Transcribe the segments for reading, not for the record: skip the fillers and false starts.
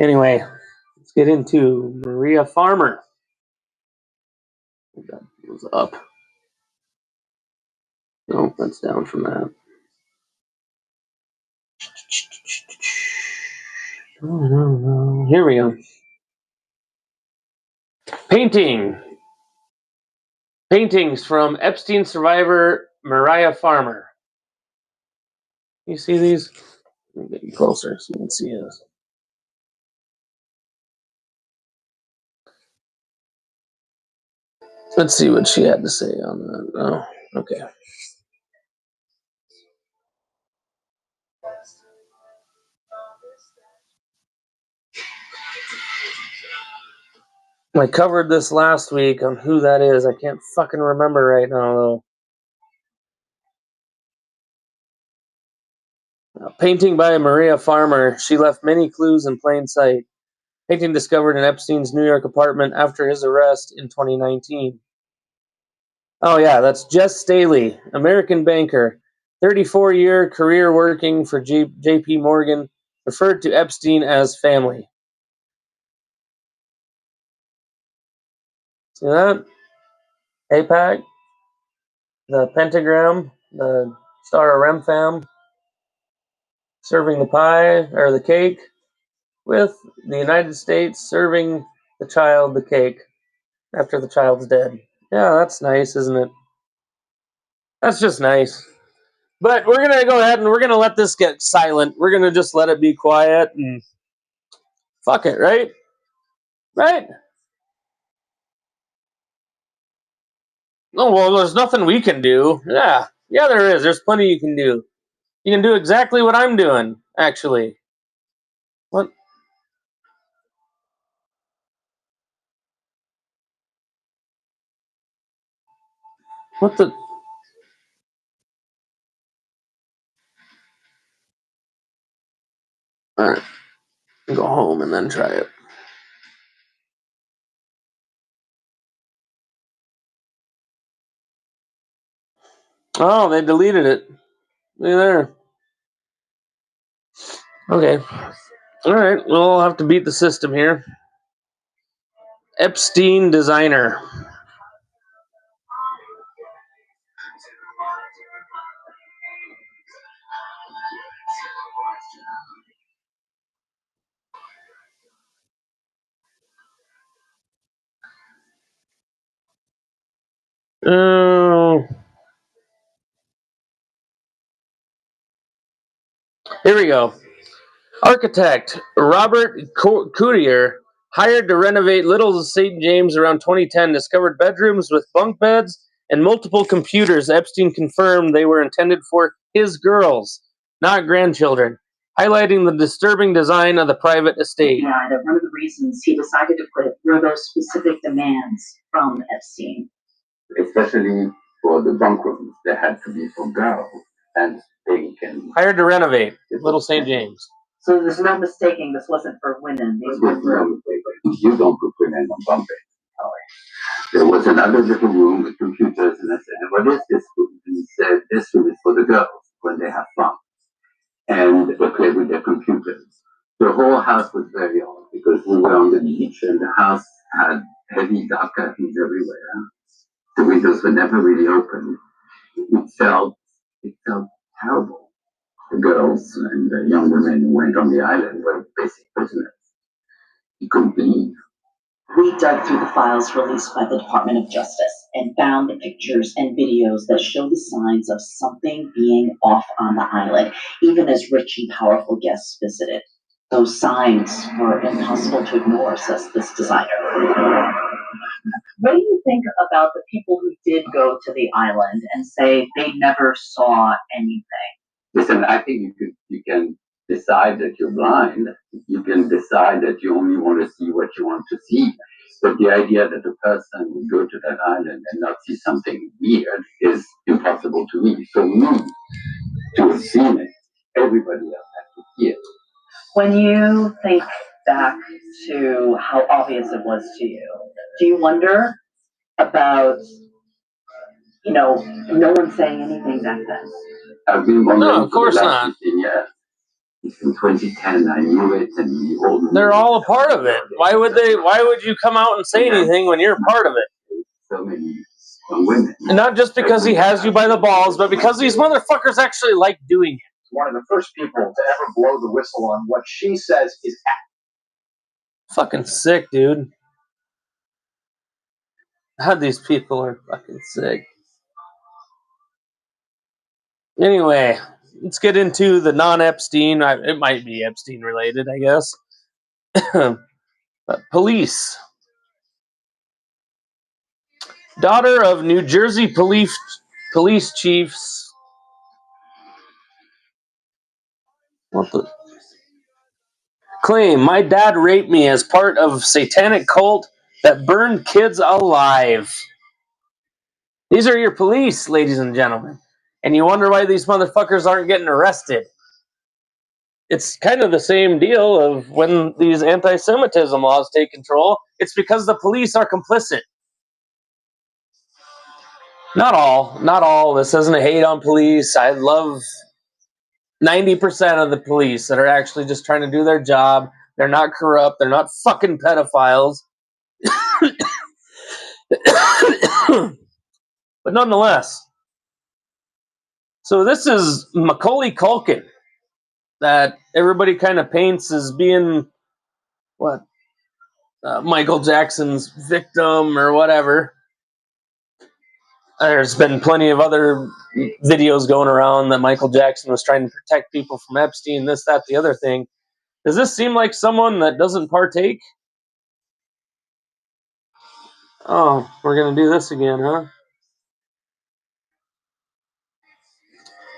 Anyway, let's get into Maria Farmer. That was up. No, that's down from that. No. Here we go. Paintings from Epstein survivor Maria Farmer. You see these? Let me get you closer so you can see this. Let's see what she had to say on that. Oh, okay. I covered this last week on who that is. I can't fucking remember right now, though. A painting by Maria Farmer. She left many clues in plain sight. Painting discovered in Epstein's New York apartment after his arrest in 2019. Oh, yeah, that's Jess Staley, American banker. 34-year career working for J.P. Morgan, referred to Epstein as family. See that? APAC, the pentagram, the Star of Remfam, serving the pie, or the cake, with the United States serving the child the cake after the child's dead. Yeah, that's nice, isn't it? That's just nice. But we're going to go ahead and we're going to let this get silent. We're going to just let it be quiet and fuck it, right? Right? Oh, well, there's nothing we can do. Yeah, there is. There's plenty you can do. You can do exactly what I'm doing, actually. What? What the? Alright. Go home and then try it. Oh, they deleted it. Look there. Okay. Alright, we'll have to beat the system here. Epstein designer. Oh. Here we go. Architect Robert Coutier, hired to renovate Little St. James around 2010, discovered bedrooms with bunk beds and multiple computers. Epstein confirmed they were intended for his girls, not grandchildren, highlighting the disturbing design of the private estate. Yeah, that one of the reasons he decided to quit were those specific demands from Epstein. Especially for the bunk rooms, they had to be for girls, and they can. Hired to renovate Little St. James. So there's no mistaking this wasn't for women. These were you don't put women on bunk beds. There was another little room with computers, and I said, "What is this room?" And he said, "This room is for the girls when they have fun, and they play with their computers." The whole house was very odd because we were on the beach, and the house had heavy dark curtains everywhere. The windows were never really open. It felt terrible. The girls and the young women who went on the island were basic prisoners. You couldn't leave. We dug through the files released by the Department of Justice and found the pictures and videos that show the signs of something being off on the island, even as rich and powerful guests visited. Those signs were impossible to ignore, says this designer. What do you think about the people who did go to the island and say they never saw anything? Listen, I think you can decide that you're blind. You can decide that you only want to see what you want to see. But the idea that a person would go to that island and not see something weird is impossible to me. For me to have seen it, everybody else has to see it. When you think back to how obvious it was to you, do you wonder about, no one saying anything back then? I've been wondering No, of course for the last not. 15 years. In 2010, I knew it, and you all knew They're it. all a part of it. Why would you come out and say anything when you're a part of it? So many women. And not just because he has you by the balls, but because these motherfuckers actually like doing it. One of the first people to ever blow the whistle on what she says is Fucking sick, dude. God, these people are fucking sick. Anyway, let's get into the non-Epstein. It might be Epstein related, I guess. But police. Daughter of New Jersey police chiefs. What the? Claim my dad raped me as part of satanic cult that burned kids alive. These are your police, ladies and gentlemen. And you wonder why these motherfuckers aren't getting arrested. It's kind of the same deal of when these anti-Semitism laws take control. It's because the police are complicit. Not all. This isn't a hate on police. I love 90% of the police that are actually just trying to do their job. They're not corrupt. They're not fucking pedophiles. But nonetheless, so this is Macaulay Culkin that everybody kind of paints as being what Michael Jackson's victim or whatever. There's been plenty of other videos going around that Michael Jackson was trying to protect people from Epstein, this, that, the other thing. Does this seem like someone that doesn't partake? Oh, we're going to do this again, huh?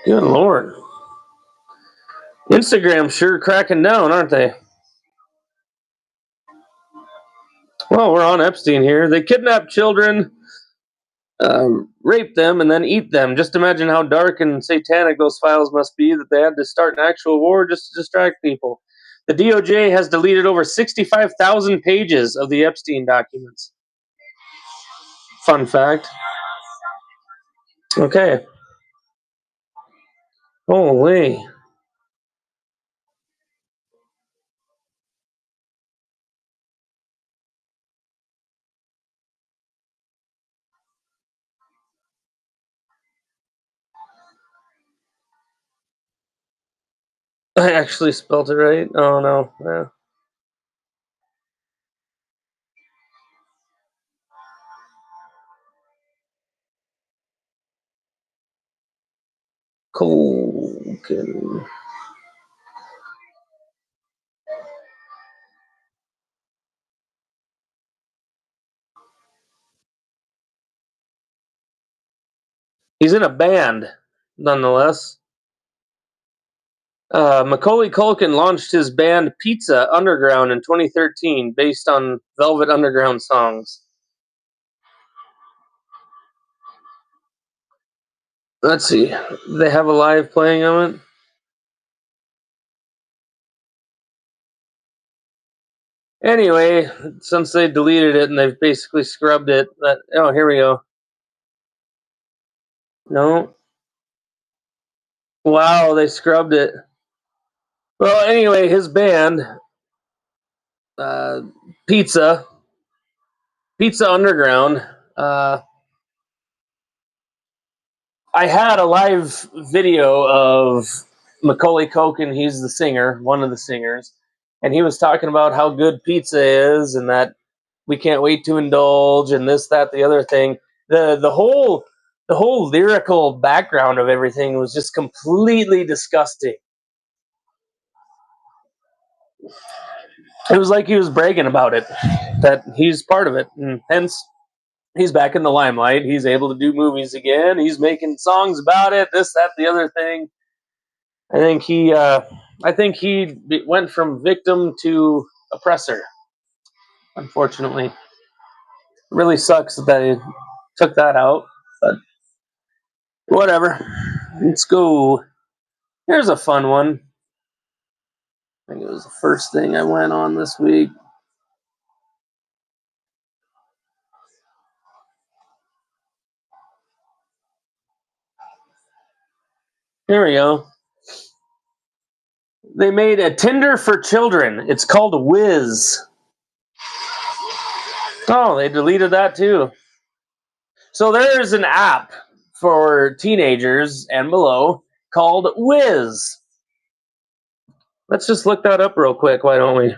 Good Lord. Instagram's sure cracking down, aren't they? Well, we're on Epstein here. They kidnap children, rape them, and then eat them. Just imagine how dark and satanic those files must be that they had to start an actual war just to distract people. The DOJ has deleted over 65,000 pages of the Epstein documents. Fun fact. Okay. Holy. I actually spelled it right. Oh, no. Yeah. Colkin. He's in a band, nonetheless. Macaulay Culkin launched his band Pizza Underground in 2013 based on Velvet Underground songs. Let's see. They have a live playing of it? Anyway, since they deleted it and they've basically scrubbed it, here we go. No. Wow, they scrubbed it. Well, anyway, his band, uh, Pizza Underground, I had a live video of Macaulay Culkin. He's the singer, one of the singers, and he was talking about how good pizza is, and that we can't wait to indulge, and this, that, the other thing. The whole lyrical background of everything was just completely disgusting. It was like he was bragging about it, that he's part of it, and hence he's back in the limelight. He's able to do movies again. He's making songs about it. This, that, the other thing. I think he went from victim to oppressor. Unfortunately, it really sucks that they took that out. But whatever. Let's go. Here's a fun one. I think it was the first thing I went on this week. Here we go. They made a Tinder for children. It's called Wiz. Oh, they deleted that too. So there's an app for teenagers and below called Wiz. Let's just look that up real quick, why don't we?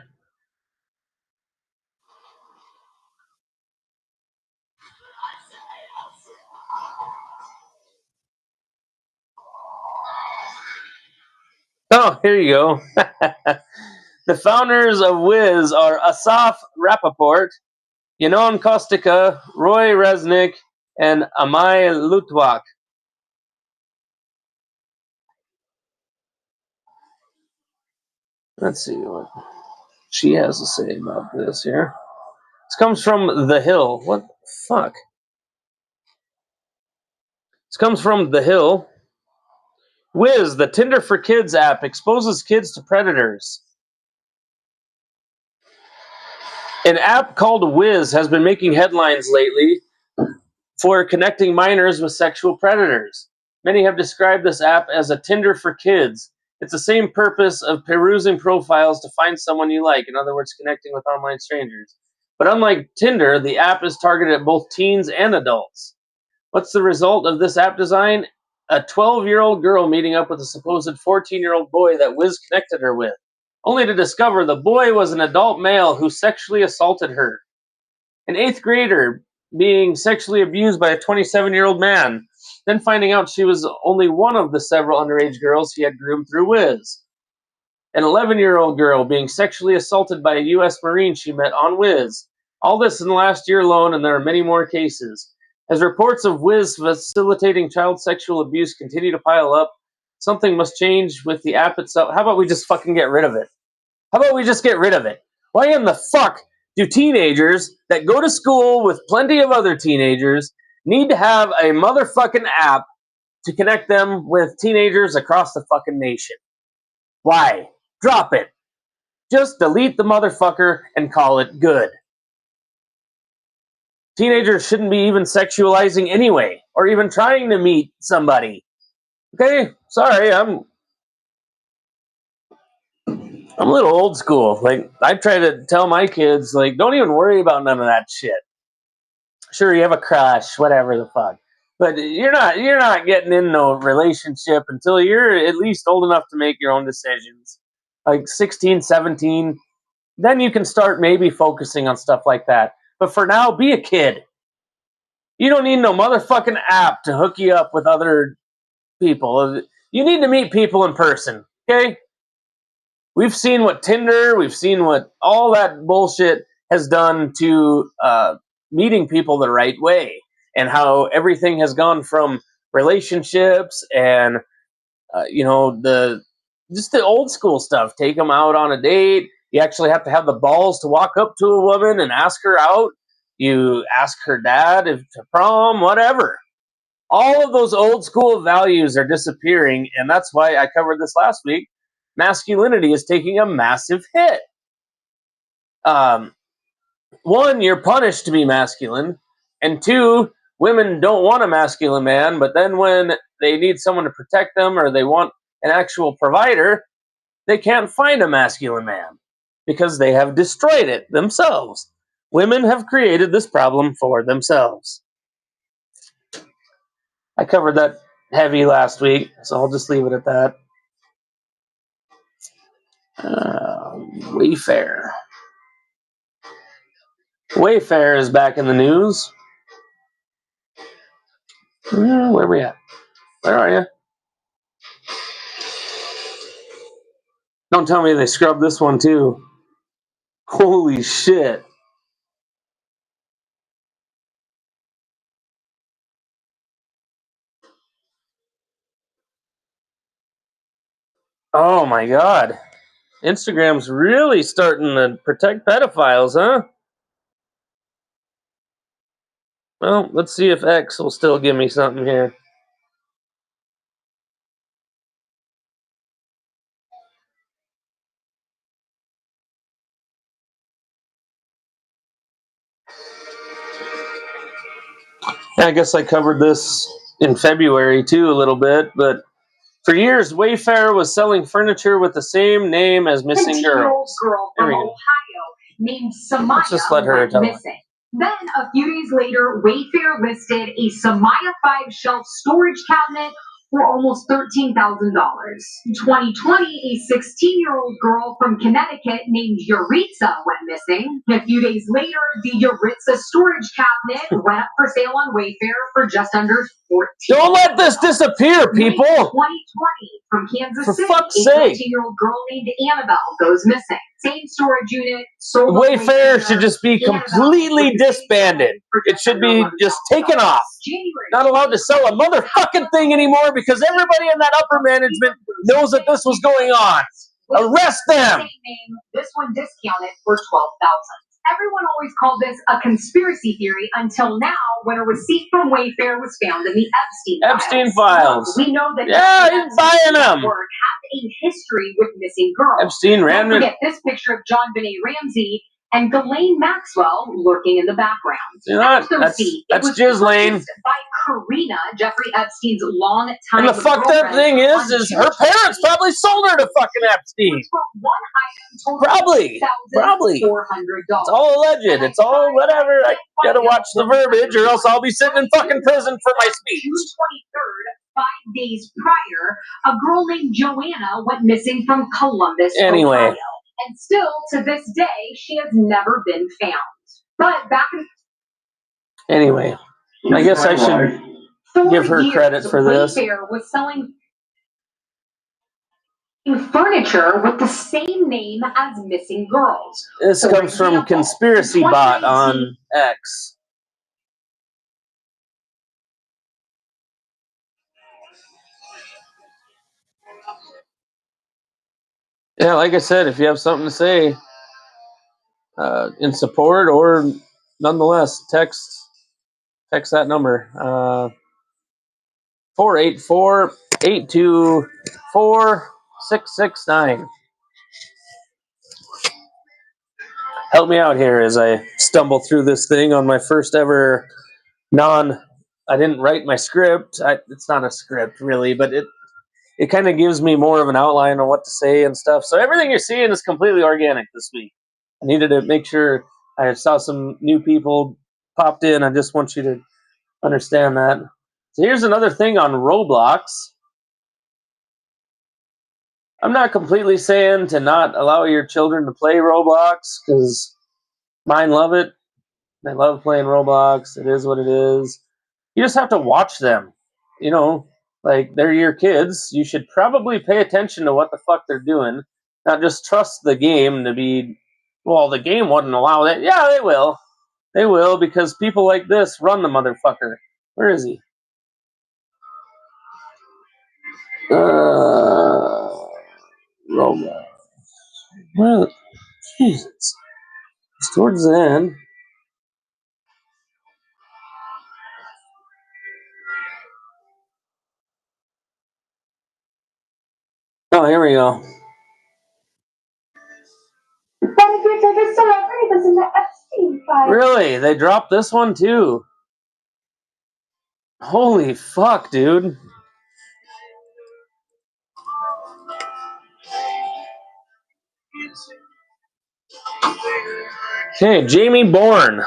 Oh, here you go. The founders of Wiz are Asaf Rappaport, Yanon Kostica, Roy Resnick, and Amai Lutwak. Let's see what she has to say about this here. This comes from The Hill. What the fuck? This comes from The Hill. Wiz, the Tinder for Kids app, exposes kids to predators. An app called Wiz has been making headlines lately for connecting minors with sexual predators. Many have described this app as a Tinder for kids. It's the same purpose of perusing profiles to find someone you like, in other words, connecting with online strangers. But unlike Tinder, the app is targeted at both teens and adults. What's the result of this app design? A 12-year-old girl meeting up with a supposed 14-year-old boy that Wiz connected her with, only to discover the boy was an adult male who sexually assaulted her. An 8th grader being sexually abused by a 27-year-old man, then finding out she was only one of the several underage girls he had groomed through Wiz. An 11-year-old girl being sexually assaulted by a U.S. Marine she met on Wiz. All this in the last year alone, and there are many more cases. As reports of Wiz facilitating child sexual abuse continue to pile up, something must change with the app itself. How about we just fucking get rid of it? How about we just get rid of it? Why in the fuck do teenagers that go to school with plenty of other teenagers need to have a motherfucking app to connect them with teenagers across the fucking nation? Why? Drop it. Just delete the motherfucker and call it good. Teenagers shouldn't be even sexualizing anyway, or even trying to meet somebody. Okay, sorry, I'm a little old school. Like, I try to tell my kids, like, don't even worry about none of that shit. Sure, you have a crush, whatever the fuck, but you're not getting into a relationship until you're at least old enough to make your own decisions. Like 16, 17, then you can start maybe focusing on stuff like that. But for now, be a kid. You don't need no motherfucking app to hook you up with other people. You need to meet people in person, okay? We've seen what Tinder, we've seen what all that bullshit has done to meeting people the right way, and how everything has gone from relationships and the just the old school stuff. Take them out on a date. You actually have to have the balls to walk up to a woman and ask her out. You ask her dad if to prom, whatever. All of those old school values are disappearing, and that's why I covered this last week. Masculinity is taking a massive hit. Um, One, you're punished to be masculine, and two, women don't want a masculine man, but then when they need someone to protect them or they want an actual provider, they can't find a masculine man because they have destroyed it themselves. Women have created this problem for themselves. I covered that heavy last week, so I'll just leave it at that. Wayfair. Wayfair is back in the news. Where are we at? Where are you? Don't tell me they scrubbed this one too. Holy shit. Oh my god. Instagram's really starting to protect pedophiles, huh? Well, let's see if X will still give me something here. I guess I covered this in February too a little bit, but For years, Wayfair was selling furniture with the same name as missing girls. Girl from Ohio named Samaya Let's just let her went tell it. missing. Then, a few days later, Wayfair listed a Samaya 5-shelf storage cabinet for almost $13,000. 2020, a 16-year-old girl from Connecticut named Yuritsa went missing. A few days later, the Yuritsa storage cabinet went up for sale on Wayfair for just under $14,000. Don't let this disappear, people! 2020, from Kansas City, fuck's a sake. 14-year-old girl named Annabelle goes missing. Same storage unit, sold on Wayfair should just be completely disbanded. It should be just taken off. Not allowed to sell a motherfucking thing anymore because everybody in that upper management knows that this was going on. Arrest them! This one discounted for $12,000. Everyone always called this a conspiracy theory until now, when a receipt from Wayfair was found in the Epstein files. Files. We know that he's buying them. Have a history with missing girls. Epstein ran. Don't forget this picture of John Benet Ramsey and Ghislaine Maxwell lurking in the background. You know what? That's Ghislaine. By Karina, Jeffrey Epstein's long-time. And the fucked up thing is her parents probably sold her to fucking Epstein. Probably. It's all alleged. It's all whatever. I gotta watch the verbiage, or else I'll be sitting in fucking prison for my speech. June 23rd, 5 days prior, a girl named Joanna went missing from Columbus, Ohio. And still, to this day, she has never been found. But back in... Anyway, I guess I should give her credit for this. Wayfair was selling furniture with the same name as missing girls. This comes from Conspiracy Bot on X. Yeah, like I said, if you have something to say in support or nonetheless, text that number. 484-824-669. Help me out here as I stumble through this thing on my first ever I didn't write my script. It's not a script really, but it kind of gives me more of an outline on what to say and stuff. So everything you're seeing is completely organic this week. I needed to make sure. I saw some new people popped in. I just want you to understand that. So here's another thing on Roblox. I'm not completely saying to not allow your children to play Roblox, because mine love it. They love playing Roblox. It is what it is. You just have to watch them. You know, like, they're your kids. You should probably pay attention to what the fuck they're doing. Not just trust the game to be, well, the game wouldn't allow that. Yeah, they will. They will, because people like this run the motherfucker. Where is he? Roblox. Well, Jesus. It's towards the end. Oh, here we go. Benefits of a celebrity was in the Epstein file. Really? They dropped this one too? Holy fuck, dude. Okay, Jamie Bourne.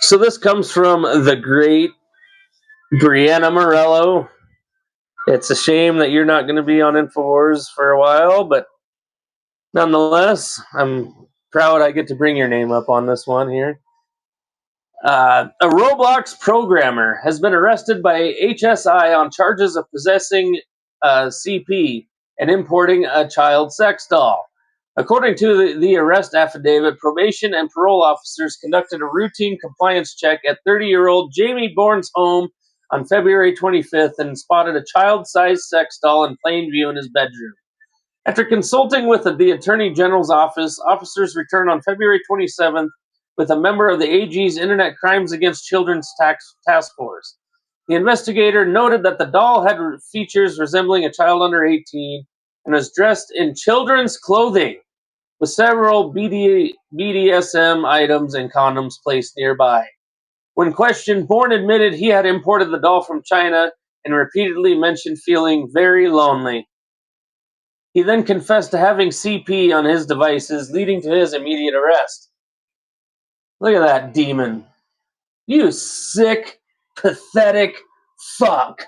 So this comes from the great Brianna Morello. It's a shame that you're not going to be on InfoWars for a while, but nonetheless, I'm proud I get to bring your name up on this one here. A Roblox programmer has been arrested by HSI on charges of possessing CP and importing a child sex doll. According to the arrest affidavit, probation and parole officers conducted a routine compliance check at 30-year-old Jamie Bourne's home on February 25th and spotted a child-sized sex doll in plain view in his bedroom. After consulting with the Attorney General's office, officers returned on February 27th with a member of the AG's Internet Crimes Against Children's Task Force. The investigator noted that the doll had features resembling a child under 18, and was dressed in children's clothing, with several BDSM items and condoms placed nearby. When questioned, Bourne admitted he had imported the doll from China and repeatedly mentioned feeling very lonely. He then confessed to having CP on his devices, leading to his immediate arrest. Look at that demon. You sick, pathetic fuck.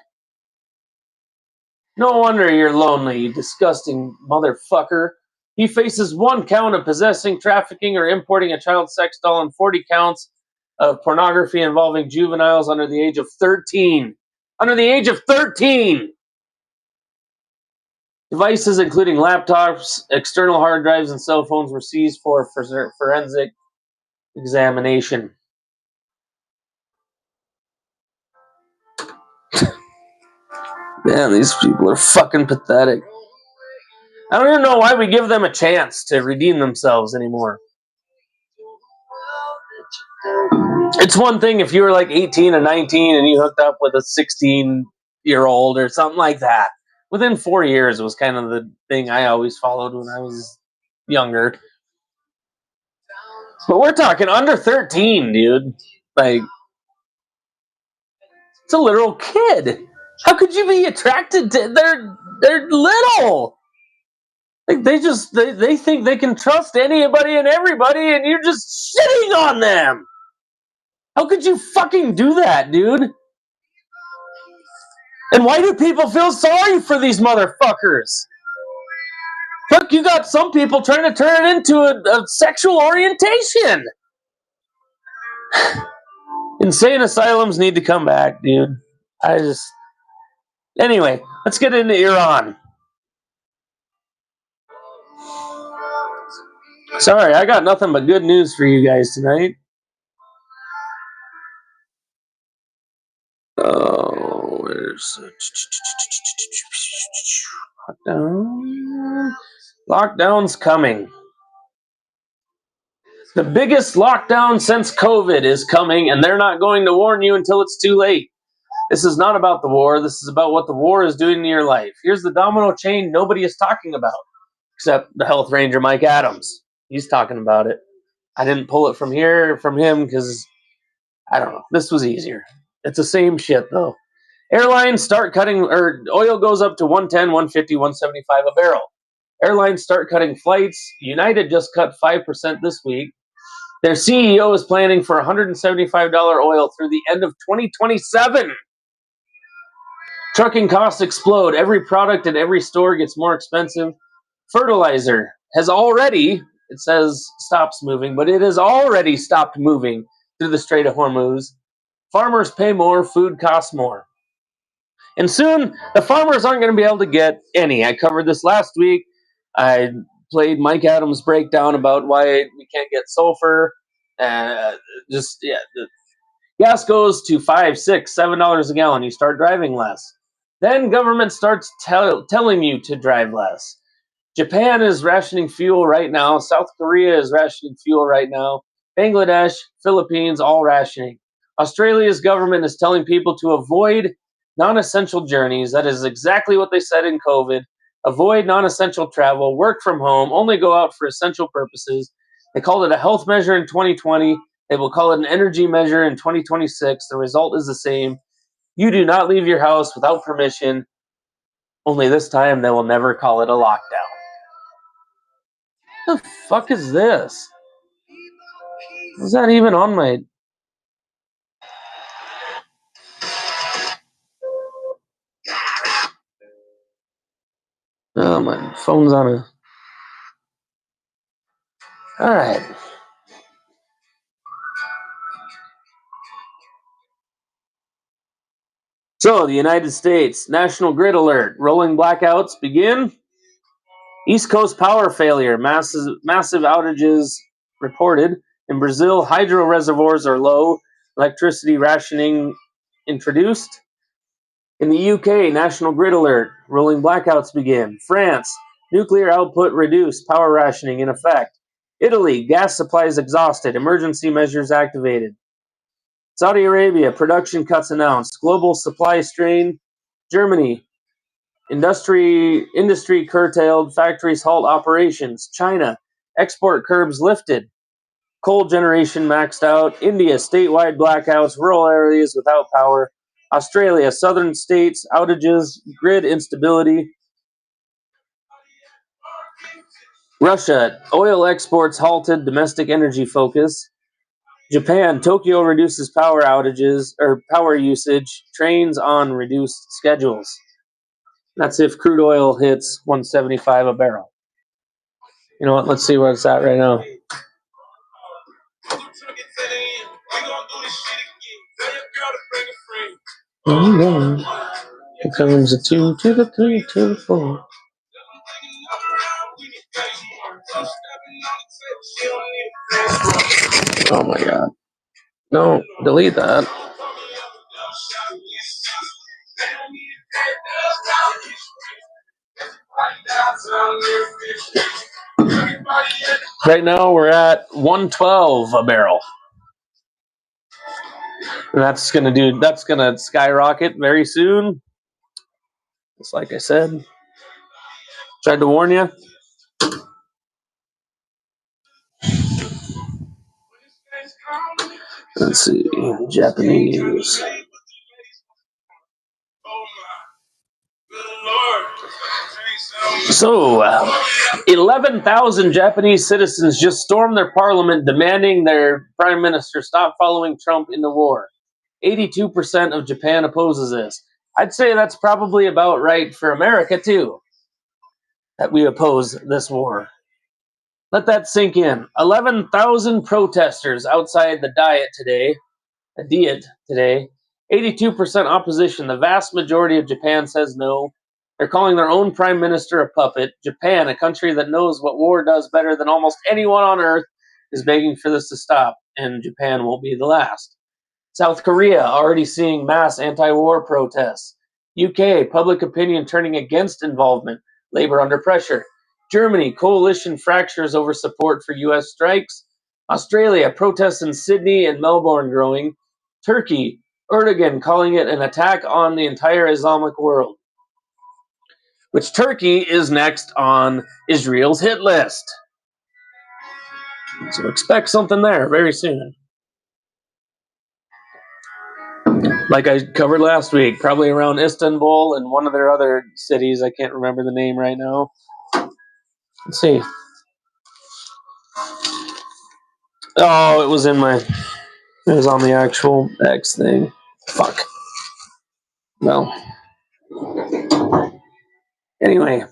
No wonder you're lonely, you disgusting motherfucker. He faces 1 count of possessing, trafficking, or importing a child sex doll and 40 counts of pornography involving juveniles under the age of 13. Under the age of 13! Devices including laptops, external hard drives, and cell phones were seized for forensic examination. Man, these people are fucking pathetic. I don't even know why we give them a chance to redeem themselves anymore. It's one thing if you were like 18 or 19 and you hooked up with a 16-year-old or something like that. Within 4 years was kind of the thing I always followed when I was younger. But we're talking under 13, dude. Like, it's a literal kid. How could you be attracted to? They're little. Like they think they can trust anybody and everybody, and you're just shitting on them. How could you fucking do that, dude? And why do people feel sorry for these motherfuckers? Look, you got some people trying to turn it into a sexual orientation. Insane asylums need to come back, dude. Anyway, let's get into Iran. Sorry, I got nothing but good news for you guys tonight. Oh, where's lockdown? Lockdown's coming. The biggest lockdown since COVID is coming, and they're not going to warn you until it's too late. This is not about the war. This is about what the war is doing to your life. Here's the domino chain nobody is talking about, except the health ranger Mike Adams. He's talking about it. I didn't pull it from him, because I don't know. This was easier. It's the same shit, though. Airlines start cutting, or oil goes up to 110, 150, 175 a barrel. Airlines start cutting flights. United just cut 5% this week. Their CEO is planning for $175 oil through the end of 2027. Trucking costs explode. Every product in every store gets more expensive. Fertilizer has already, it says stops moving, but it has already stopped moving through the Strait of Hormuz. Farmers pay more, food costs more. And soon, the farmers aren't going to be able to get any. I covered this last week. I played Mike Adams' breakdown about why we can't get sulfur. Gas goes to $5, $6, $7 a gallon. You start driving less. Then government starts telling you to drive less. Japan is rationing fuel right now. South Korea is rationing fuel right now. Bangladesh, Philippines, all rationing. Australia's government is telling people to avoid non-essential journeys. That is exactly what they said in COVID. Avoid non-essential travel, work from home, only go out for essential purposes. They called it a health measure in 2020. They will call it an energy measure in 2026. The result is the same. You do not leave your house without permission. Only this time they will never call it a lockdown. What the fuck is this? Is that even on my... Oh, my phone's on a... Alright. So, the United States, National Grid Alert. Rolling blackouts begin. East Coast power failure. Massive outages reported. In Brazil, hydro reservoirs are low. Electricity rationing introduced. In the UK, National Grid Alert. Rolling blackouts begin. France, nuclear output reduced. Power rationing in effect. Italy, gas supplies exhausted. Emergency measures activated. Saudi Arabia, production cuts announced. Global supply strain. Germany, Industry curtailed, factories halt operations. China, export curbs lifted. Coal generation maxed out. India, statewide blackouts, rural areas without power. Australia, southern states, outages, grid instability. Russia, oil exports halted, domestic energy focus. Japan, Tokyo reduces power outages or power usage, trains on reduced schedules. That's if crude oil hits 175 a barrel. You know what? Let's see where it's at right now. Here comes a 2 to the 3 to the 4. Oh my god. No, delete that. Right now we're at 112 a barrel. And that's gonna skyrocket very soon. Just like I said. Tried to warn you. Let's see. Japanese. So, 11,000 Japanese citizens just stormed their parliament demanding their prime minister stop following Trump into war. 82% of Japan opposes this. I'd say that's probably about right for America, too, that we oppose this war. Let that sink in. 11,000 protesters outside the Diet today. 82% opposition. The vast majority of Japan says no. They're calling their own prime minister a puppet. Japan, a country that knows what war does better than almost anyone on earth, is begging for this to stop, and Japan won't be the last. South Korea, already seeing mass anti-war protests. UK, public opinion turning against involvement. Labor under pressure. Germany, coalition fractures over support for US strikes. Australia, protests in Sydney and Melbourne growing. Turkey, Erdogan calling it an attack on the entire Islamic world. Which Turkey is next on Israel's hit list. So expect something there very soon. Like I covered last week, probably around Istanbul and one of their other cities. I can't remember the name right now. Let's see. Oh, it was on the actual X thing. Fuck. Well. Anyway.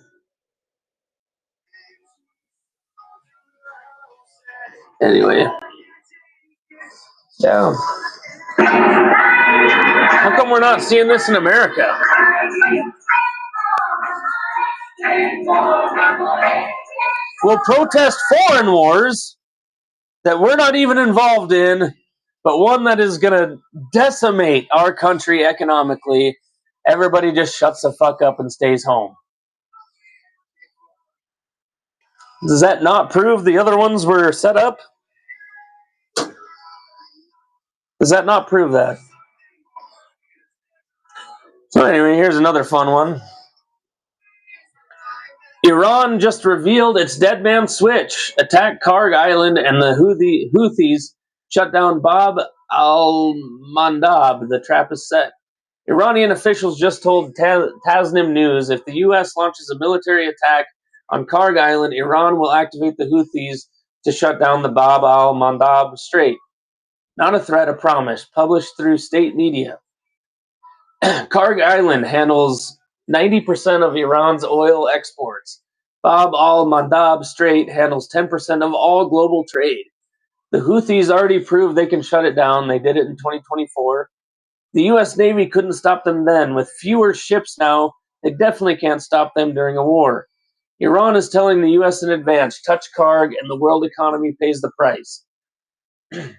Yeah. How come we're not seeing this in America? We'll protest foreign wars that we're not even involved in, but one that is going to decimate our country economically. Everybody just shuts the fuck up and stays home. Does that not prove the other ones were set up? Does that not prove that? So anyway, here's another fun one. Iran just revealed its dead man switch, attacked Karg Island, and the Houthis shut down Bab al-Mandab. The trap is set. Iranian officials just told Tasnim News if the U.S. launches a military attack on Karg Island, Iran will activate the Houthis to shut down the Bab al-Mandab Strait. Not a threat, a promise, published through state media. Karg Island handles 90% of Iran's oil exports. Bab al-Mandab Strait handles 10% of all global trade. The Houthis already proved they can shut it down. They did it in 2024. The U.S. Navy couldn't stop them then. With fewer ships now, they definitely can't stop them during a war. Iran is telling the U.S. in advance, touch Karg and the world economy pays the price. The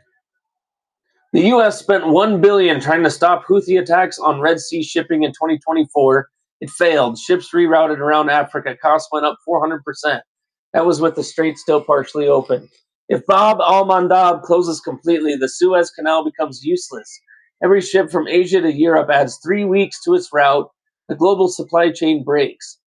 U.S. spent $1 billion trying to stop Houthi attacks on Red Sea shipping in 2024. It failed. Ships rerouted around Africa. Costs went up 400%. That was with the strait still partially open. If Bab al-Mandab closes completely, the Suez Canal becomes useless. Every ship from Asia to Europe adds 3 weeks to its route. the global supply chain breaks.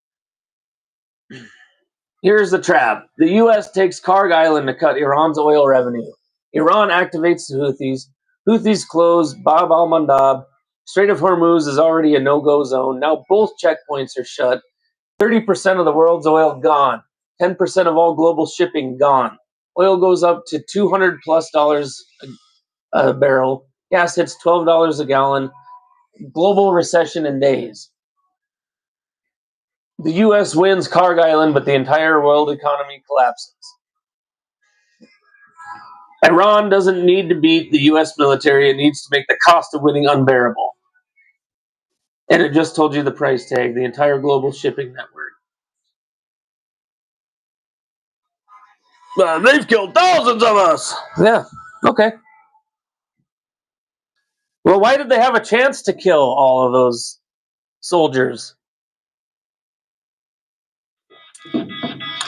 Here's the trap. The U.S. takes Karg Island to cut Iran's oil revenue. Iran activates the Houthis. Houthis close Bab al-Mandab. Strait of Hormuz is already a no-go zone. Now both checkpoints are shut. 30% of the world's oil gone. 10% of all global shipping gone. Oil goes up to $200+ a barrel. Gas hits $12 a gallon. Global recession in days. The U.S. wins Karg Island, but the entire world economy collapses. Iran doesn't need to beat the U.S. military. It needs to make the cost of winning unbearable. And it just told you the price tag, the entire global shipping network. They've killed thousands of us. Yeah, okay. Well, why did they have a chance to kill all of those soldiers?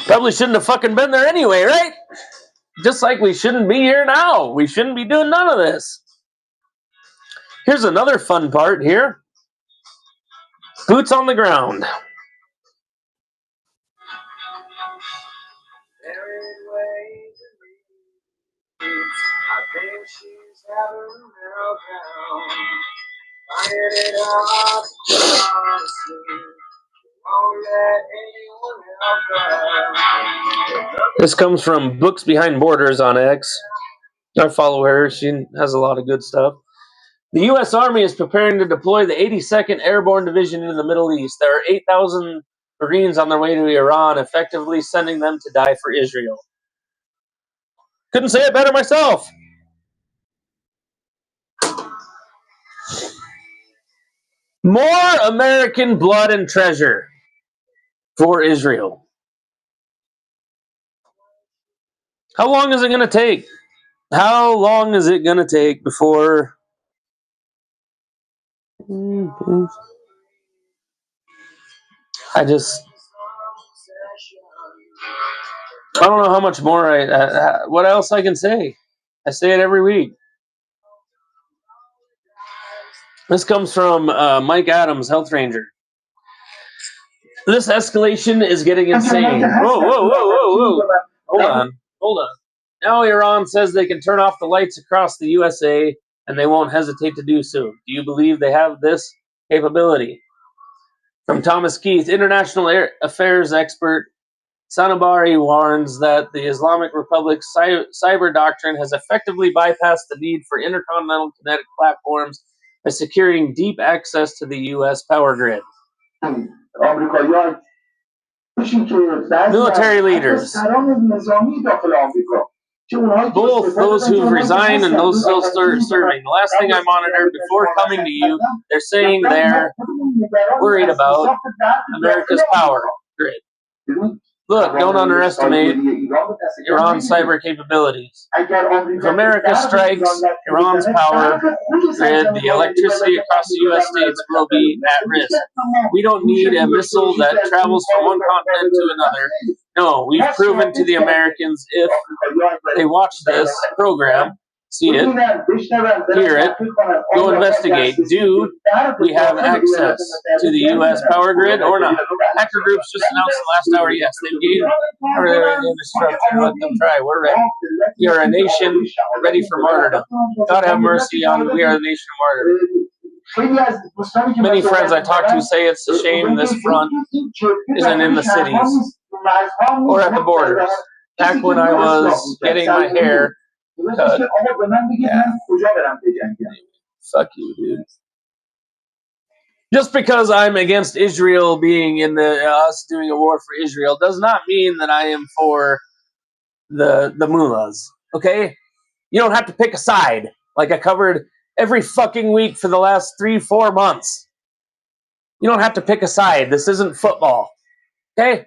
Probably shouldn't have fucking been there anyway, right? Just like we shouldn't be here now. We shouldn't be doing none of this. Here's another fun part here. Boots on the ground. I think she's having a meltdown. This comes from Books Behind Borders on X. I follow her. She has a lot of good stuff. The U.S. Army is preparing to deploy the 82nd Airborne Division into the Middle East. There are 8,000 Marines on their way to Iran, effectively sending them to die for Israel. Couldn't say it better myself. More American blood and treasure for Israel. How long is it going to take? How long is it going to take before... I don't know how much more what else I can say. I say it every week. This comes from Mike Adams, Health Ranger. This escalation is getting insane. Whoa. Hold on. Now Iran says they can turn off the lights across the USA and they won't hesitate to do so. Do you believe they have this capability? From Thomas Keith, international affairs expert, Sanabari warns that the Islamic Republic's cyber doctrine has effectively bypassed the need for intercontinental kinetic platforms by securing deep access to the U.S. power grid. Military leaders, both those who've resigned and those still serving. The last thing I monitored before coming to you, they're saying they're worried about America's power grid. Look, don't underestimate Iran's cyber capabilities. If America strikes Iran's power grid, the electricity across the U.S. states will be at risk. We don't need a missile that travels from one continent to another. No, we've proven to the Americans if they watch this program, see it, hear it, go investigate. Do we have access to the U.S. power grid or not? Hacker groups just announced the last hour, yes, they've gained infrastructure. Let them try. We're ready. We are a nation ready for martyrdom. God have mercy on we are the nation of martyrdom. Many friends I talk to say it's a shame this front isn't in the cities or at the borders. Back when I was getting my hair cut. Yeah. Fuck you, dude. Just because I'm against Israel being in us doing a war for Israel does not mean that I am for the mullahs. Okay? You don't have to pick a side like I covered every fucking week for the last 3-4 months. You don't have to pick a side. This isn't football. Okay?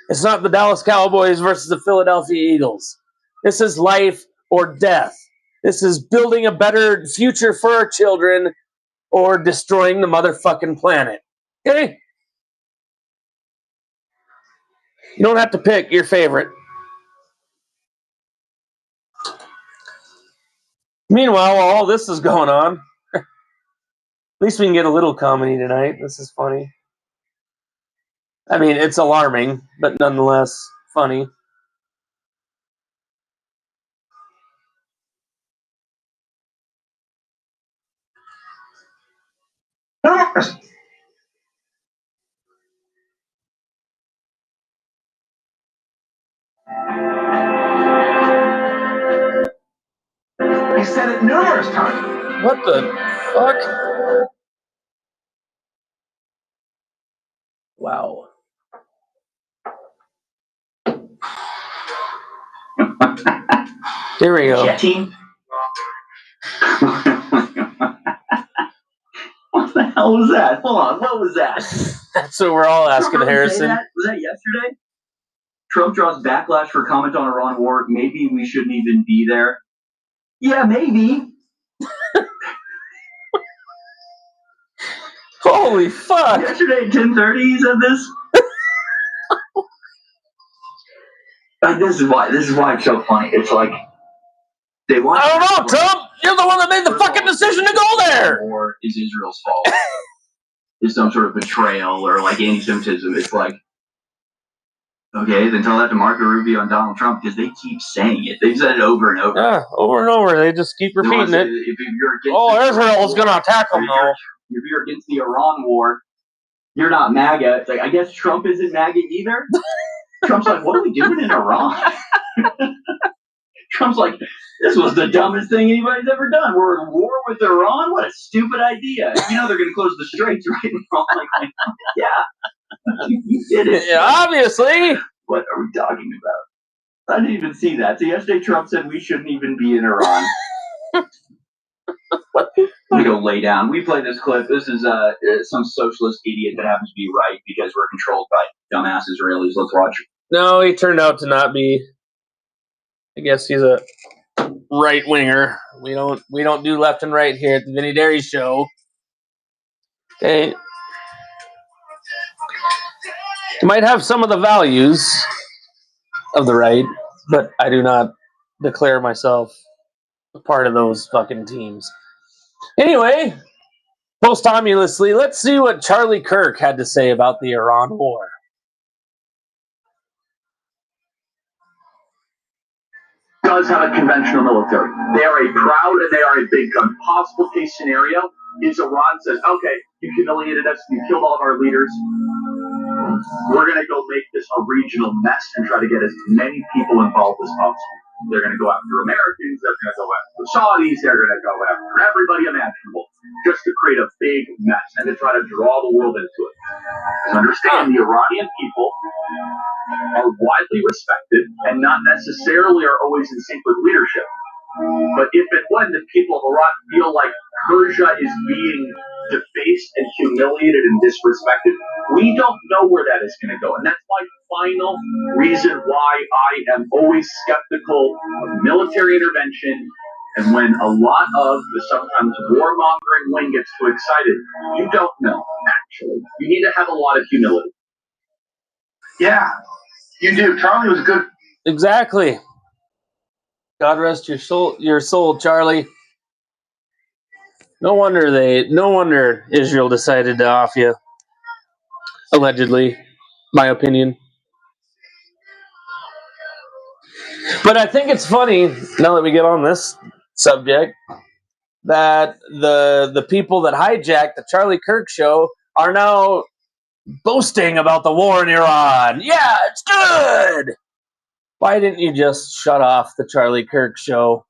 It's not the Dallas Cowboys versus the Philadelphia Eagles. This is life or death. This is building a better future for our children or destroying the motherfucking planet. Okay? You don't have to pick your favorite. Meanwhile, while all this is going on, least we can get a little comedy tonight. This is funny. I mean, it's alarming, but nonetheless funny. He said it numerous times. What the fuck? Wow. Here we go. Jetting? What the hell was that? Hold on, what was that? That's what we're all asking, Harrison. Was that yesterday? Trump draws backlash for comment on Iran war. Maybe we shouldn't even be there. Yeah, maybe. Holy fuck! Yesterday at 10:30, he said this. This is why it's so funny. It's like they want. I don't know, Trump. You're the one that made the fucking decision to go there. War is Israel's fault. Is some sort of betrayal or like anti-Semitism. It's like, okay, then tell that to Marco Rubio and Donald Trump because they keep saying it. They've said it over and over. Yeah, over and over. They just keep repeating it. If you're against Israel's going to attack them, though. If you're against the Iran war, you're not MAGA. It's like, I guess Trump isn't MAGA either. Trump's like, what are we doing in Iran? Trump's like, this was the dumbest thing anybody's ever done. We're at war with Iran? What a stupid idea. You know they're going to close the straits, right? And I'm like, yeah. You did it. Yeah, obviously. What are we talking about? I didn't even see that. So yesterday Trump said we shouldn't even be in Iran. Let me go lay down. We play this clip. This is some socialist idiot that happens to be right because we're controlled by dumbass Israelis. Let's watch. No, he turned out to not be. I guess he's a right winger. We don't do left and right here at the Vinny Dairy Show. Okay. You might have some of the values of the right, but I do not declare myself a part of those fucking teams. Anyway, posthumously, let's see what Charlie Kirk had to say about the Iran war. Does have a conventional military. They are a proud and they are a big gun. Possible case scenario is Iran says, okay, you humiliated us, you killed all of our leaders. We're going to go make this a regional mess and try to get as many people involved as possible. They're going to go after Americans, they're going to go after Saudis, they're going to go after everybody imaginable just to create a big mess and to try to draw the world into it. Because understand, the Iranian people are widely respected and not necessarily are always in sync with leadership. But if and when the people of Iran feel like Persia is being defaced and humiliated and disrespected, we don't know where that is going to go. And that's my final reason why I am always skeptical of military intervention. And when a lot of the sometimes warmongering wing gets too excited, you don't know, actually. You need to have a lot of humility. Yeah, you do. Charlie was good. Exactly. God rest your soul, Charlie. No wonder Israel decided to off you. Allegedly, my opinion. But I think it's funny, now that we get on this subject, that the people that hijacked the Charlie Kirk show are now boasting about the war in Iran. Yeah, it's good! Why didn't you just shut off the Charlie Kirk show?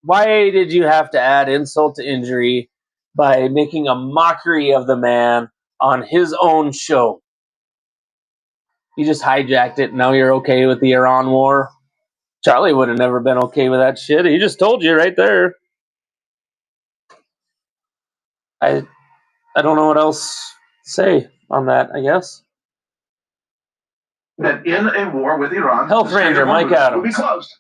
Why did you have to add insult to injury by making a mockery of the man on his own show? You just hijacked it, and now you're okay with the Iran war? Charlie would have never been okay with that shit. He just told you right there. I don't know what else to say on that, I guess. That in a war with Iran, Health Ranger Mike Adams would be closed.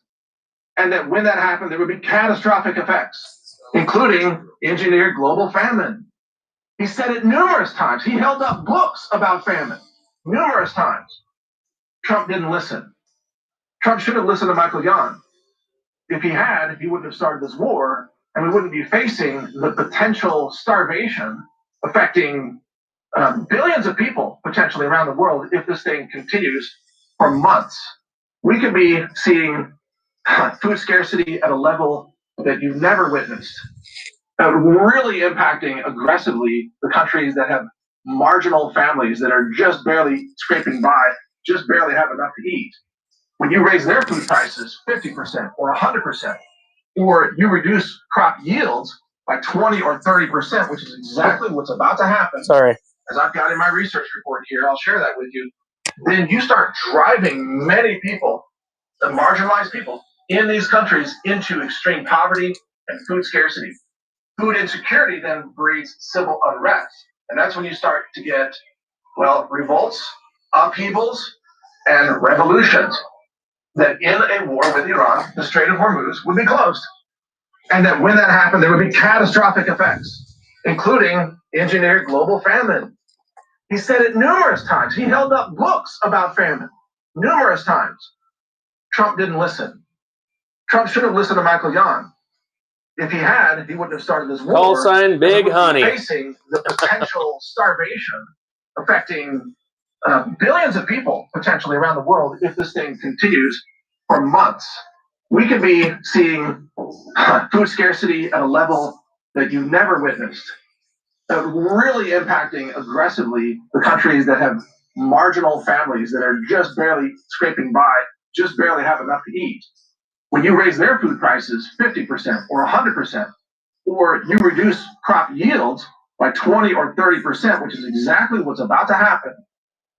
And that when that happened, there would be catastrophic effects, including engineered global famine. He said it numerous times. He held up books about famine numerous times. Trump didn't listen. Trump should have listened to Michael Yon. If he had, he wouldn't have started this war, and we wouldn't be facing the potential starvation affecting billions of people potentially around the world if this thing continues for months. We could be seeing food scarcity at a level that you've never witnessed, really impacting aggressively the countries that have marginal families that are just barely scraping by, just barely have enough to eat. When you raise their food prices 50% or 100%, or you reduce crop yields by 20 or 30%, which is exactly what's about to happen. Sorry. As I've got in my research report here, I'll share that with you. Then you start driving many people, the marginalized people in these countries, into extreme poverty and food scarcity. Food insecurity then breeds civil unrest. And that's when you start to get, well, revolts, upheavals, and revolutions. That in a war with Iran, the Strait of Hormuz would be closed. And that when that happened, there would be catastrophic effects, including engineered global famine. He said it numerous times. He held up books about famine numerous times. Trump didn't listen. Trump should have listened to Michael Yon. If he had, he wouldn't have started this war. Call sign Big Honey. Facing the potential starvation affecting billions of people potentially around the world if this thing continues for months. We could be seeing food scarcity at a level that you've never witnessed, really impacting aggressively the countries that have marginal families that are just barely scraping by, just barely have enough to eat. When you raise their food prices 50% or 100%, or you reduce crop yields by 20 or 30%, which is exactly what's about to happen,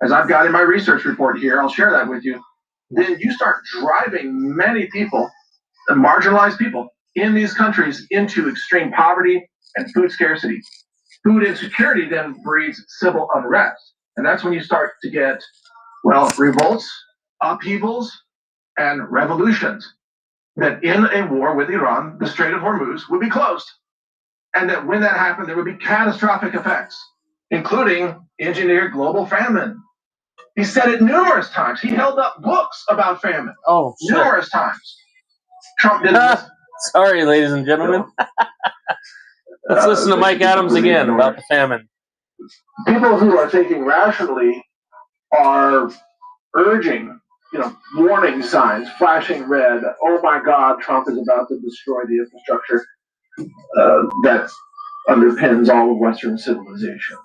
as I've got in my research report here, I'll share that with you, then you start driving many people, the marginalized people in these countries, into extreme poverty and food scarcity. Food insecurity then breeds civil unrest. And that's when you start to get, well, revolts, upheavals, and revolutions. That in a war with Iran, the Strait of Hormuz would be closed. And that when that happened, there would be catastrophic effects, including engineered global famine. He said it numerous times. He held up books about famine. Oh, shit. Numerous times. Trump didn't. Sorry, ladies and gentlemen. Let's listen to Mike Adams again about the famine. People who are thinking rationally are urging, warning signs, flashing red. Oh my God, Trump is about to destroy the infrastructure that underpins all of Western civilization.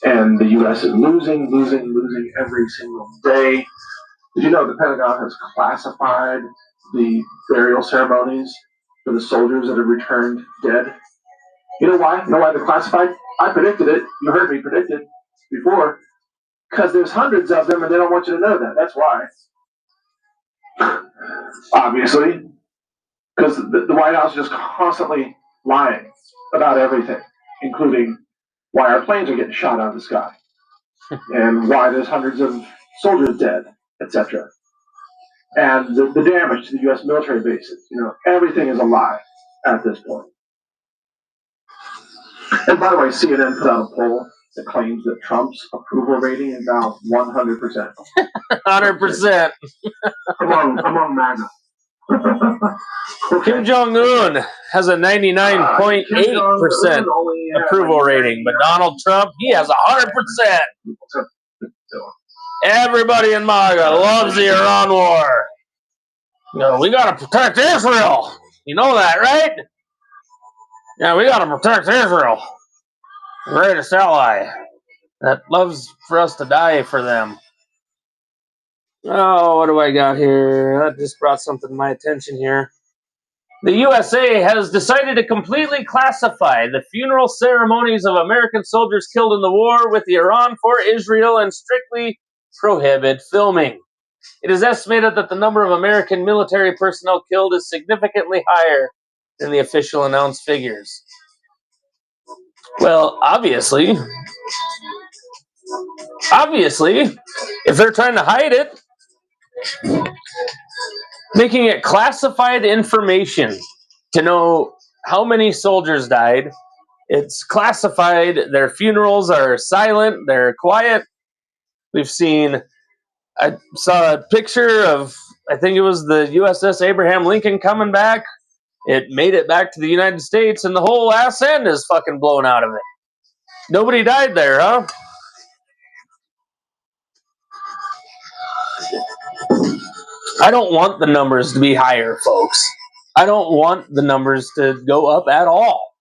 And the U.S. is losing every single day. Did you know the Pentagon has classified the burial ceremonies for the soldiers that have returned dead? You know why? You know why they're classified? I predicted it. You heard me predict it before. Because there's hundreds of them and they don't want you to know that. That's why. Obviously. Because the White House is just constantly lying about everything, including why our planes are getting shot out of the sky and why there's hundreds of soldiers dead, etc. And the damage to the U.S. military bases. Everything is a lie at this point. And by the way, CNN put out a poll that claims that Trump's approval rating is now 100%. 100%. among MAGA. Kim Jong-un has a 99.8% approval rating, but Donald Trump, he has 100%. Everybody in MAGA loves the Iran war. We got to protect Israel. You know that, right? Yeah, we got to protect Israel. Greatest ally that loves for us to die for them. Oh, what do I got here? That just brought something to my attention here. The USA has decided to completely classify the funeral ceremonies of American soldiers killed in the war with Iran for Israel and strictly prohibit filming. It is estimated that the number of American military personnel killed is significantly higher than the official announced figures. Well, obviously, if they're trying to hide it, making it classified information to know how many soldiers died. It's classified. Their funerals are silent. They're quiet. I saw a picture of, I think it was the USS Abraham Lincoln coming back. It made it back to the United States, and the whole ass end is fucking blown out of it. Nobody died there, huh? I don't want the numbers to be higher, folks. I don't want the numbers to go up at all.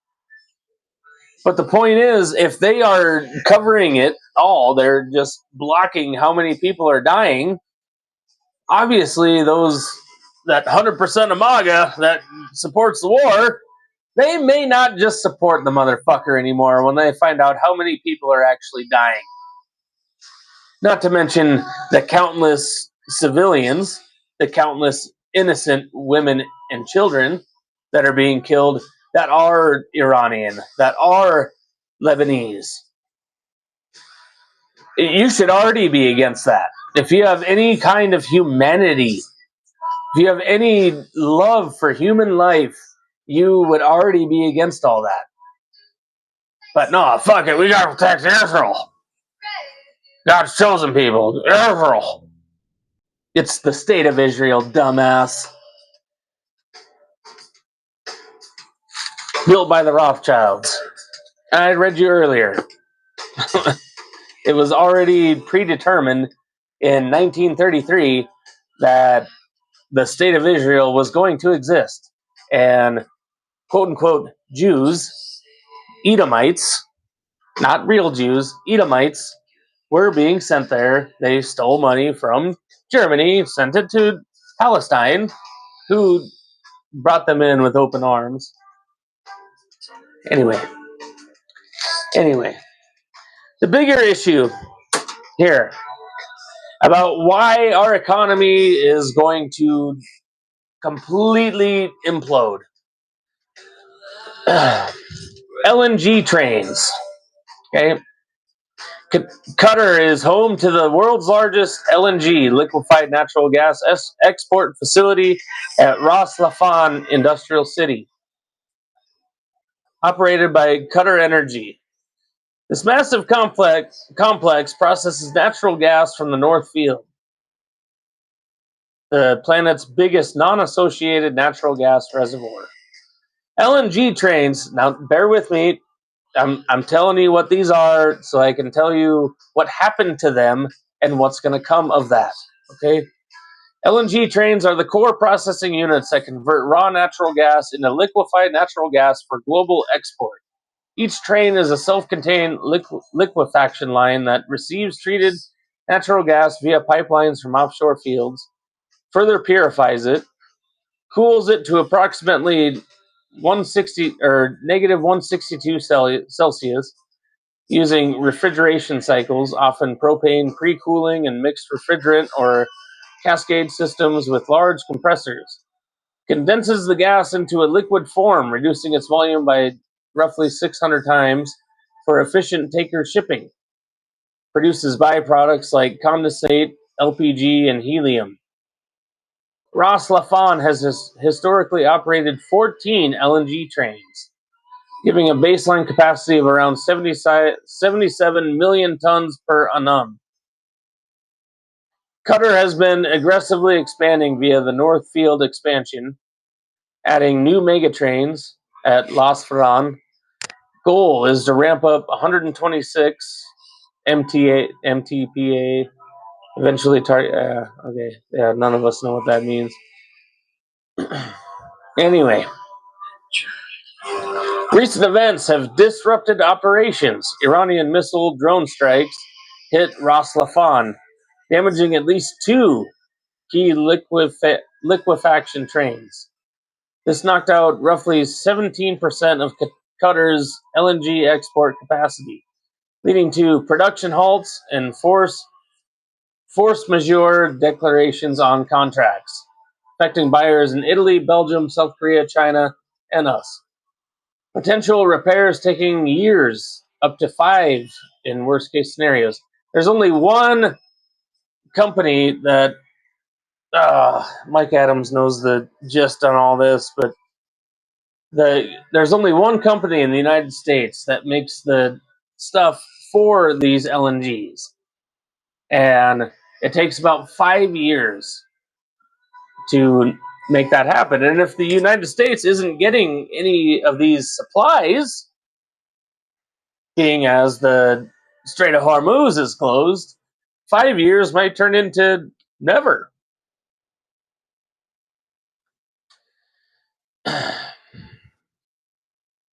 But the point is, if they are covering it all, they're just blocking how many people are dying. Obviously, that 100% of MAGA that supports the war, they may not just support the motherfucker anymore when they find out how many people are actually dying. Not to mention the countless civilians, the countless innocent women and children that are being killed that are Iranian, that are Lebanese. You should already be against that. If you have any kind of humanity, if you have any love for human life, you would already be against all that. But no, fuck it, we gotta protect Israel. God's chosen people. Israel. It's the state of Israel, dumbass. Built by the Rothschilds. I read you earlier. It was already predetermined in 1933 that the state of Israel was going to exist. And quote unquote Jews, Edomites, not real Jews, Edomites, were being sent there. They stole money from Germany, sent it to Palestine, who brought them in with open arms. Anyway, the bigger issue here about why our economy is going to completely implode. LNG trains. Okay. Qatar is home to the world's largest LNG, liquefied natural gas export facility at Ras Laffan Industrial City, operated by Qatar Energy. This massive complex processes natural gas from the North Field, the planet's biggest non-associated natural gas reservoir. LNG trains, now bear with me, I'm telling you what these are so I can tell you what happened to them and what's going to come of that. Okay? LNG trains are the core processing units that convert raw natural gas into liquefied natural gas for global export. Each train is a self-contained liquefaction line that receives treated natural gas via pipelines from offshore fields, further purifies it, cools it to approximately 160 or negative 162 Celsius, using refrigeration cycles, often propane pre-cooling and mixed refrigerant or cascade systems with large compressors. Condenses the gas into a liquid form, reducing its volume by roughly 600 times for efficient tanker shipping. Produces byproducts like condensate, LPG, and helium. Ras Laffan has historically operated 14 LNG trains, giving a baseline capacity of around 77 million tons per annum. Qatar has been aggressively expanding via the North Field expansion, adding new mega trains at Las Farran. Goal is to ramp up 126 MTPA, eventually target. Okay, yeah, none of us know what that means. Anyway, recent events have disrupted operations. Iranian missile drone strikes hit Ras Laffan, damaging at least two key liquefaction trains. This knocked out roughly 17% of Qatar's LNG export capacity, leading to production halts and force majeure declarations on contracts, affecting buyers in Italy, Belgium, South Korea, China, and us. Potential repairs taking years, up to 5 in worst case scenarios. There's only one company that Mike Adams knows the gist on all this, but there's only one company in the United States that makes the stuff for these LNGs, and it takes about 5 years to make that happen. And if the United States isn't getting any of these supplies, being as the Strait of Hormuz is closed, 5 years might turn into never.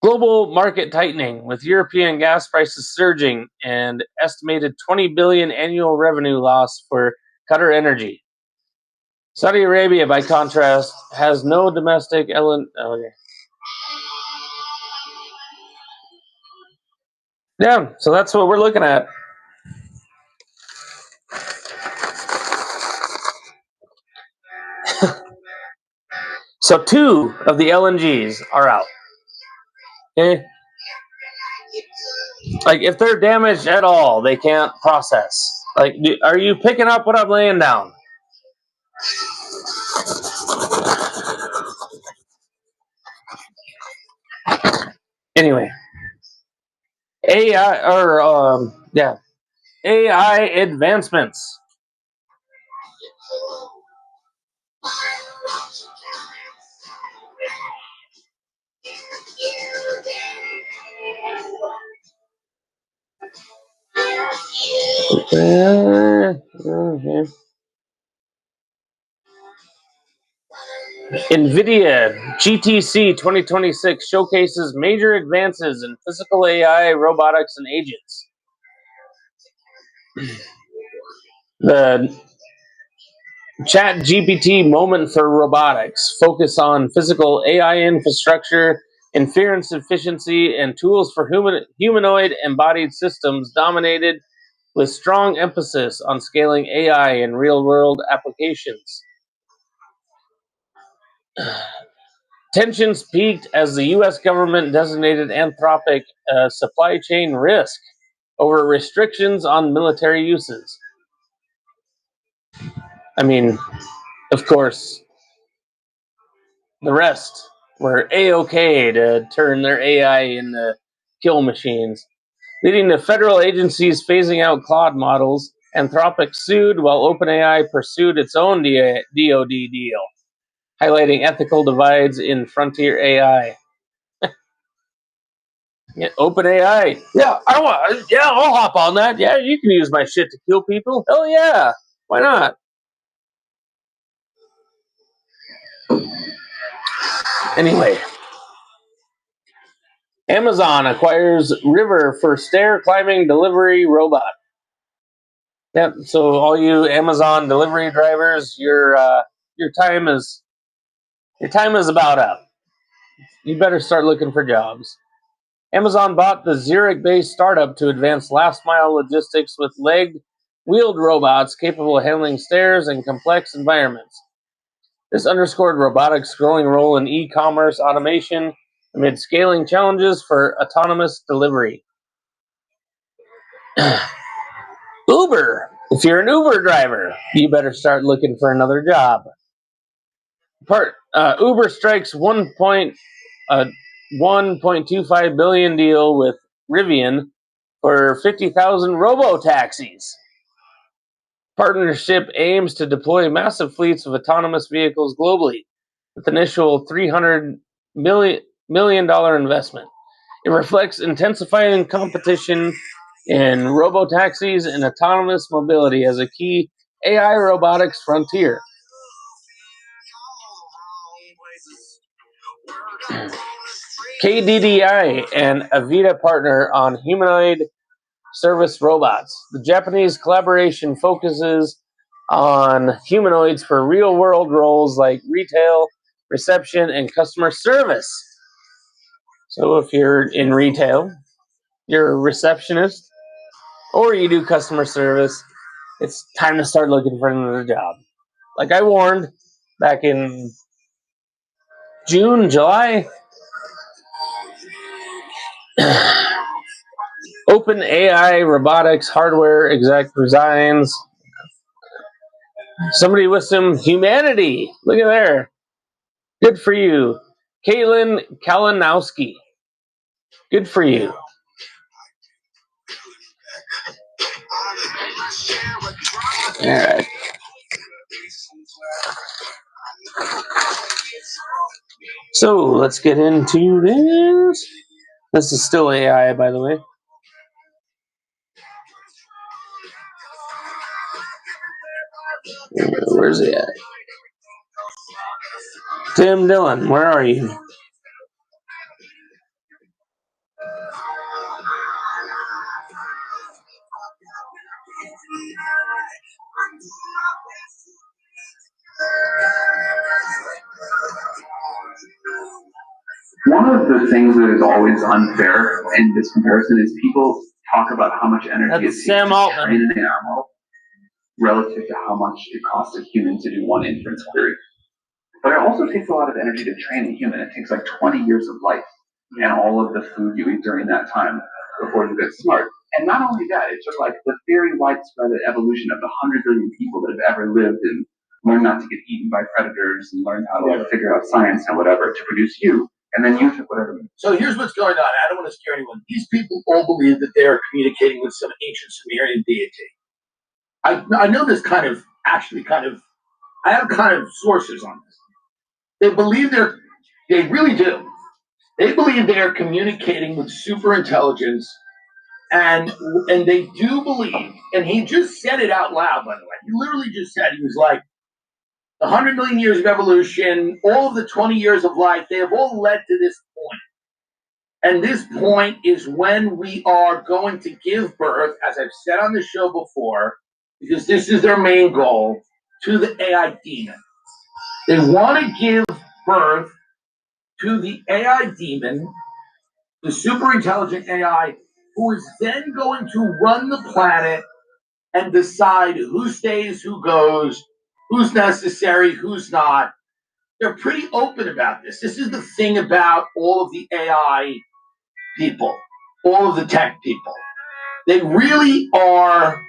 Global market tightening, with European gas prices surging and estimated $20 billion annual revenue loss for Qatar Energy. Saudi Arabia, by contrast, has no domestic Yeah, so that's what we're looking at. So 2 of the LNGs are out. Okay? Like, if they're damaged at all, they can't process. Like, are you picking up what I'm laying down? Anyway, AI advancements. Okay. NVIDIA GTC 2026 showcases major advances in physical AI, robotics, and agents. The Chat GPT moment for robotics focus on physical AI infrastructure, inference efficiency, and tools for humanoid embodied systems, dominated with strong emphasis on scaling AI in real-world applications. Tensions peaked as the U.S. government designated Anthropic a supply chain risk over restrictions on military uses. I mean, of course, the rest were A-OK to turn their AI into kill machines, leading to federal agencies phasing out Claude models. Anthropic sued while OpenAI pursued its own DoD deal, highlighting ethical divides in frontier AI. Yeah, OpenAI. Yeah, I'll hop on that. Yeah, you can use my shit to kill people. Hell yeah. Why not? Anyway, Amazon acquires River for stair climbing delivery robot. Yep. So all you Amazon delivery drivers, your time is about up. You better start looking for jobs. Amazon bought the Zurich-based startup to advance last-mile logistics with wheeled robots capable of handling stairs and complex environments. This underscored robotics' growing role in e-commerce automation amid scaling challenges for autonomous delivery. Uber. If you're an Uber driver, you better start looking for another job. Uber strikes $1.25 billion deal with Rivian for 50,000 robo-taxis. Partnership aims to deploy massive fleets of autonomous vehicles globally, with initial $300 million investment. It reflects intensifying competition in robo-taxis and autonomous mobility as a key AI robotics frontier. KDDI and Avita partner on humanoid service robots. The Japanese collaboration focuses on humanoids for real-world roles like retail, reception, and customer service. So if you're in retail, you're a receptionist, or you do customer service, it's time to start looking for another job. Like I warned back in June, July, OpenAI robotics hardware exec resigns. Somebody with some humanity. Look at there. Good for you. Caitlin Kalinowski. Good for you. All right. So let's get into this. This is still AI, by the way. Where's he at? Tim Dillon, where are you? One of the things that is always unfair in this comparison is people talk about how much energy it takes to train an AI model relative to how much it costs a human to do one inference query. But it also takes a lot of energy to train a human. It takes like 20 years of life and all of the food you eat during that time before you get smart. And not only that, it's just like the very widespread evolution of the 100 billion people that have ever lived and learned not to get eaten by predators and learned how to figure out science and whatever to produce you. And then use it, whatever. So here's what's going on. I don't want to scare anyone. These people all believe that they are communicating with some ancient Sumerian deity. I know this I have kind of sources on this. They believe they really do. They believe they are communicating with super intelligence, and they do believe, and he just said it out loud, by the way. He literally just said, he was like, the 100 million years of evolution, all of the 20 years of life, they have all led to this point. And this point is when we are going to give birth, as I've said on the show before, because this is their main goal, to the AI demon. They want to give birth to the AI demon, the super intelligent AI, who is then going to run the planet and decide who stays, who goes, who's necessary, who's not. They're pretty open about this. This is the thing about all of the AI people, all of the tech people. They really are,